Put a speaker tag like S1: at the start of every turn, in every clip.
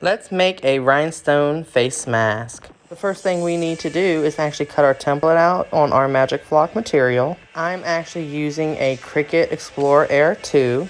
S1: Let's make a rhinestone face mask. The first thing we need to do is actually cut our template out on our Magic Flock material. I'm actually using a Cricut Explorer Air 2.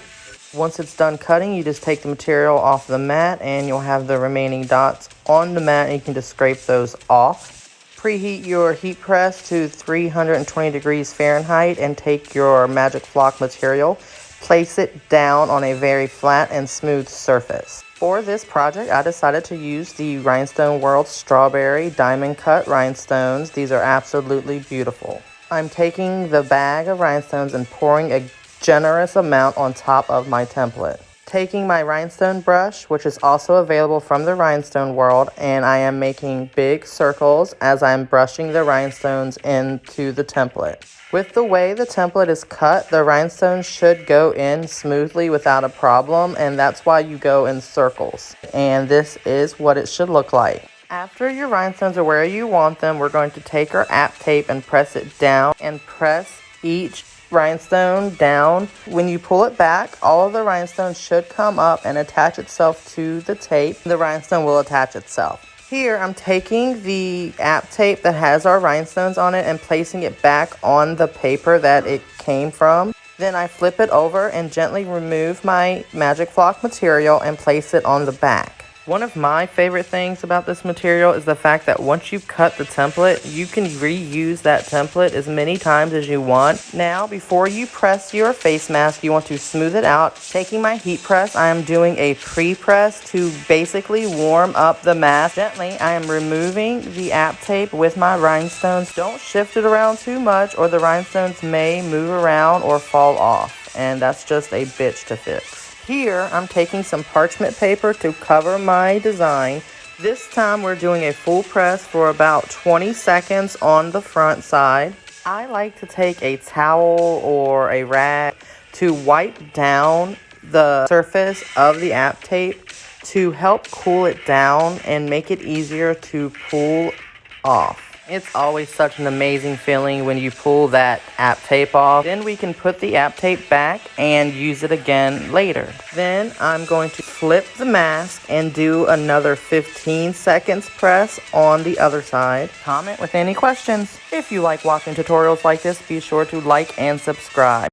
S1: Once it's done cutting, you just take the material off the mat and you'll have the remaining dots on the mat and you can just scrape those off. Preheat your heat press to 320 degrees Fahrenheit and take your Magic Flock material. Place it down on a very flat and smooth surface. For this project, I decided to use the Rhinestone World Strawberry Diamond Cut Rhinestones. These are absolutely beautiful. I'm taking the bag of rhinestones and pouring a generous amount on top of my template. Taking my rhinestone brush, which is also available from the Rhinestone World, and I am making big circles as I'm brushing the rhinestones into the template. With the way the template is cut, the rhinestones should go in smoothly without a problem, and that's why you go in circles. And this is what it should look like. After your rhinestones are where you want them, we're going to take our app tape and press it down and press each rhinestone down. When you pull it back, all of the rhinestones should come up and attach itself to the tape. The rhinestone will attach itself. Here, I'm taking the app tape that has our rhinestones on it and placing it back on the paper that it came from. Then I flip it over and gently remove my Magic Flock material and place it on the back. One of my favorite things about this material is the fact that once you cut the template, you can reuse that template as many times as you want. Now, before you press your face mask, you want to smooth it out. Taking my heat press, I am doing a pre-press to basically warm up the mask. Gently, I am removing the app tape with my rhinestones. Don't shift it around too much or the rhinestones may move around or fall off. And that's just a bitch to fix. Here, I'm taking some parchment paper to cover my design. This time, we're doing a full press for about 20 seconds on the front side. I like to take a towel or a rag to wipe down the surface of the app tape to help cool it down and make it easier to pull off. It's always such an amazing feeling when you pull that app tape off. Then we can put the app tape back and use it again later. Then I'm going to flip the mask and do another 15 seconds press on the other side. Comment with any questions. If you like watching tutorials like this, be sure to like and subscribe.